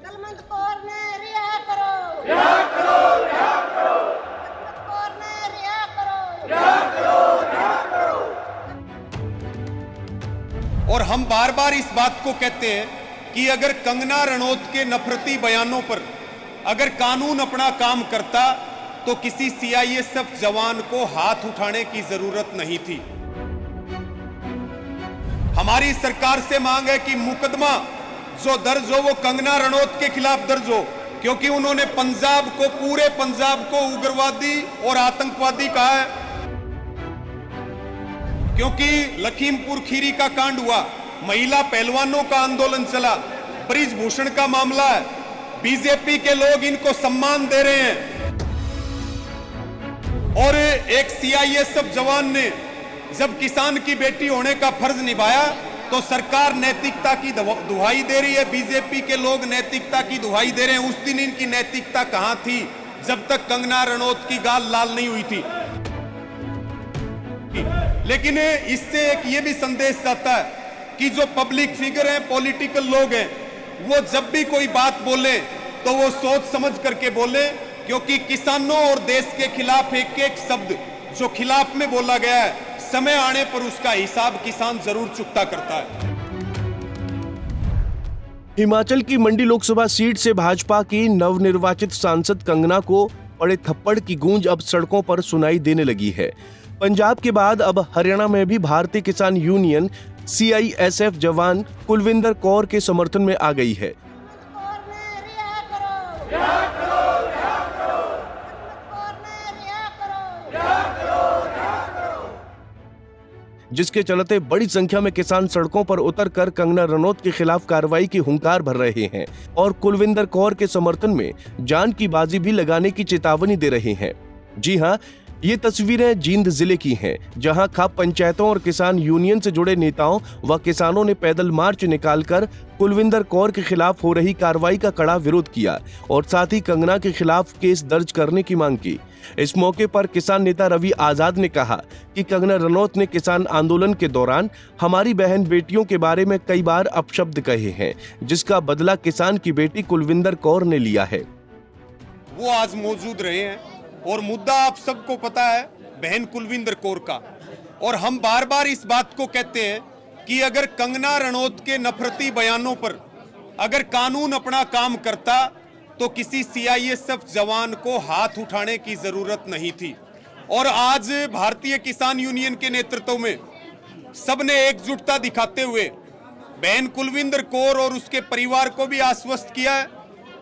कलमंद कौर ने रिहा करो, रिहा करो, रिहा करो। कलमंद कौर ने रिहा करो, रिहा करो, रिहा करो। और हम बार बार इस बात को कहते हैं कि अगर कंगना रणौत के नफरती बयानों पर अगर कानून अपना काम करता तो किसी सीआईएसएफ जवान को हाथ उठाने की जरूरत नहीं थी। हमारी सरकार से मांग है कि मुकदमा जो दर्ज हो वो कंगना रणौत के खिलाफ दर्ज हो, क्योंकि उन्होंने पंजाब को, पूरे पंजाब को उग्रवादी और आतंकवादी कहा है। क्योंकि लखीमपुर खीरी का कांड हुआ, महिला पहलवानों का आंदोलन चला, ब्रिजभूषण का मामला है, बीजेपी के लोग इनको सम्मान दे रहे हैं। और एक सीआईएसएफ जवान ने जब किसान की बेटी होने का फर्ज निभाया तो सरकार नैतिकता की दुहाई दे रही है, बीजेपी के लोग नैतिकता की दुहाई दे रहे हैं। उस दिन इनकी नैतिकता कहां थी जब तक कंगना रणौत की गाल लाल नहीं हुई थी। लेकिन इससे एक ये भी संदेश जाता है कि जो पब्लिक फिगर हैं, पॉलिटिकल लोग हैं, वो जब भी कोई बात बोले तो वो सोच समझ करके बोले, क्योंकि किसानों और देश के खिलाफ एक एक शब्द जो खिलाफ में बोला गया है, समय आने पर उसका हिसाब किसान जरूर चुकता करता है। हिमाचल की मंडी लोकसभा सीट से भाजपा की नवनिर्वाचित सांसद कंगना को पड़े थप्पड़ की गूंज अब सड़कों पर सुनाई देने लगी है। पंजाब के बाद अब हरियाणा में भी भारतीय किसान यूनियन सीआईएसएफ जवान कुलविंदर कौर के समर्थन में आ गई है। कलमंद कौर ने रिहा करो, रिहा करो, रिहा करो। कलमंद कौर ने रिहा करो, रिहा करो, रिहा करो। जिसके चलते बड़ी संख्या में किसान सड़कों पर उतरकर कंगना रनौत के खिलाफ कार्रवाई की हुंकार भर रहे हैं और कुलविंदर कौर के समर्थन में जान की बाजी भी लगाने की चेतावनी दे रहे हैं। जी हां, ये तस्वीरें जींद जिले की हैं, जहां खाप पंचायतों और किसान यूनियन से जुड़े नेताओं व किसानों ने पैदल मार्च निकालकर कुलविंदर कौर के खिलाफ हो रही कार्रवाई का कड़ा विरोध किया और साथ ही कंगना के खिलाफ केस दर्ज करने की मांग की। इस मौके पर किसान नेता रवि आजाद ने कहा कि कंगना रनौत ने किसान आंदोलन के दौरान हमारी बहन बेटियों के बारे में कई बार अपशब्द कहे हैं, जिसका बदला किसान की बेटी कुलविंदर कौर ने लिया है। वो आज मौजूद रहे हैं और मुद्दा आप सबको पता है बहन कुलविंदर कौर का। और हम बार बार इस बात को कहते हैं कि अगर कंगना रणौत के नफरती बयानों पर अगर कानून अपना काम करता तो किसी सीआईएसएफ जवान को हाथ उठाने की जरूरत नहीं थी। और आज भारतीय किसान यूनियन के नेतृत्व में सबने एकजुटता दिखाते हुए बहन कुलविंदर कौर और उसके परिवार को भी आश्वस्त किया है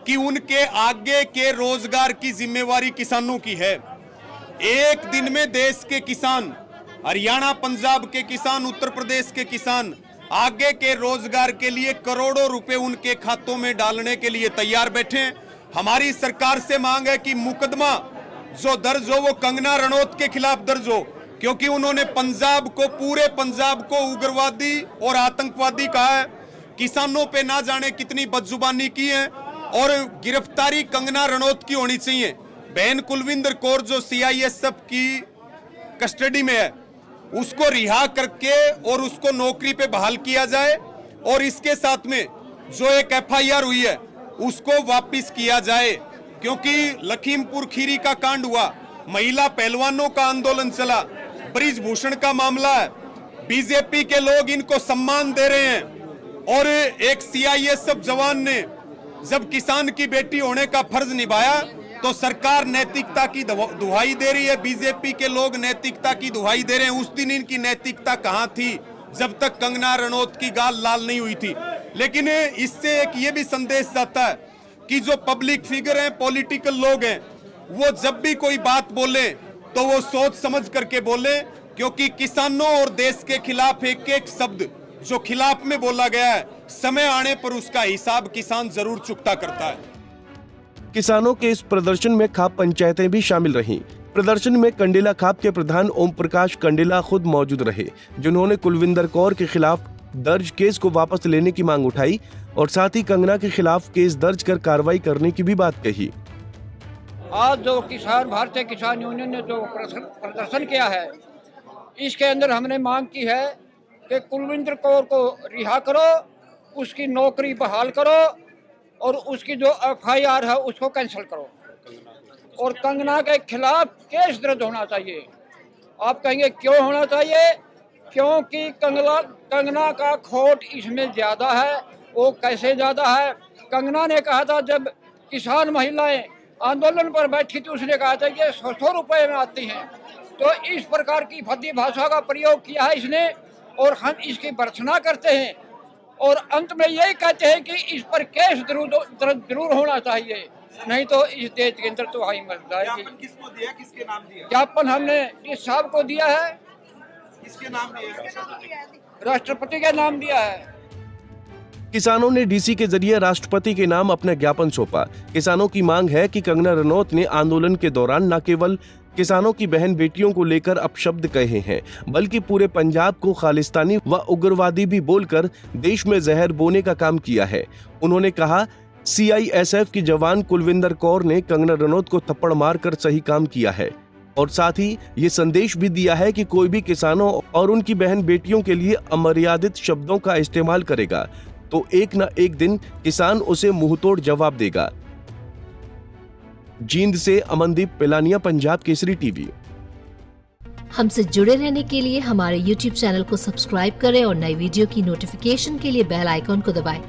कि उनके आगे के रोजगार की जिम्मेवारी किसानों की है। एक दिन में देश के किसान, हरियाणा पंजाब के किसान, उत्तर प्रदेश के किसान आगे के रोजगार के लिए करोड़ों रुपए उनके खातों में डालने के लिए तैयार बैठे हैं। हमारी सरकार से मांग है कि मुकदमा जो दर्ज हो वो कंगना रणौत के खिलाफ दर्ज हो, क्योंकि उन्होंने पंजाब को, पूरे पंजाब को उग्रवादी और आतंकवादी कहा है। किसानों पे ना जाने कितनी बदजुबानी की है और गिरफ्तारी कंगना रणौत की होनी चाहिए। बहन कुलविंदर कौर जो सीआईएसएफ की कस्टडी में है उसको रिहा करके और उसको नौकरी पे बहाल किया जाए और इसके साथ में जो एक एफआईआर हुई है उसको वापस किया जाए, क्योंकि लखीमपुर खीरी का कांड हुआ, महिला पहलवानों का आंदोलन चला, ब्रिजभूषण का मामला है, बीजेपी के लोग इनको सम्मान दे रहे हैं। और एक सीआईएसएफ जवान ने जब किसान की बेटी होने का फर्ज निभाया तो सरकार नैतिकता की दुहाई दे रही है, बीजेपी के लोग नैतिकता की दुहाई दे रहे हैं। उस दिन इनकी नैतिकता कहां थी जब तक कंगना रणौत की गाल लाल नहीं हुई थी। लेकिन इससे एक ये भी संदेश जाता है कि जो पब्लिक फिगर हैं, पॉलिटिकल लोग हैं, वो जब भी कोई बात बोले तो वो सोच समझ करके बोले, क्योंकि किसानों और देश के खिलाफ एक एक शब्द जो खिलाफ में बोला गया है, समय आने पर उसका हिसाब किसान जरूर चुकता करता है। किसानों के इस प्रदर्शन में खाप पंचायतें भी शामिल रहीं। प्रदर्शन में कंडेला खाप के प्रधान ओम प्रकाश कंडेला खुद मौजूद रहे, जिन्होंने कुलविंदर कौर के खिलाफ दर्ज केस को वापस लेने की मांग उठाई और साथ ही कंगना के खिलाफ केस दर्ज कर कार्रवाई करने की भी बात कही। आज जो भारतीय किसान यूनियन ने जो प्रदर्शन किया है, इसके अंदर हमने मांग की है कि कुलविंदर कौर को रिहा करो, उसकी नौकरी बहाल करो और उसकी जो FIR है उसको कैंसिल करो और कंगना के खिलाफ केस दर्ज होना चाहिए। आप कहेंगे क्यों होना चाहिए? क्योंकि कंगना का खोट इसमें ज़्यादा है। वो कैसे ज़्यादा है? कंगना ने कहा था जब किसान महिलाएं आंदोलन पर बैठी थी, उसने कहा था कि 100 रुपये में आती हैं। तो इस प्रकार की भद्दी भाषा का प्रयोग किया है इसने और हम इसकी भर्त्सना करते हैं और अंत में यही कहते हैं कि इस पर केस जरूर होना चाहिए, नहीं तो इस देश के अंदर तो हाई मर जाएगी। किसको दिया, किसके नाम दिया? ज्ञापन हमने इस साहब को दिया है। किसके नाम दिया? राष्ट्रपति के नाम दिया है। किसानों ने डीसी के जरिए राष्ट्रपति के नाम अपना ज्ञापन सौंपा। किसानों की मांग है कि कंगना रनौत ने आंदोलन के दौरान न केवल किसानों की बहन बेटियों को लेकर अपशब्द कहे हैं, बल्कि पूरे पंजाब को खालिस्तानी व उग्रवादी भी बोलकर देश में जहर बोने का काम किया है। उन्होंने कहा, CISF की जवान कुलविंदर कौर ने कंगना रनौत को थप्पड़ मारकर सही काम किया है और साथ ही ये संदेश भी दिया है कि कोई भी किसानों और उनकी बहन बेटियों के लिए अमर्यादित शब्दों का इस्तेमाल करेगा तो एक न एक दिन किसान उसे मुंहतोड़ जवाब देगा। जींद से अमनदीप पिलानिया, पंजाब केसरी टीवी। हमसे जुड़े रहने के लिए हमारे YouTube चैनल को सब्सक्राइब करें और नई वीडियो की नोटिफिकेशन के लिए बेल आइकॉन को दबाएं।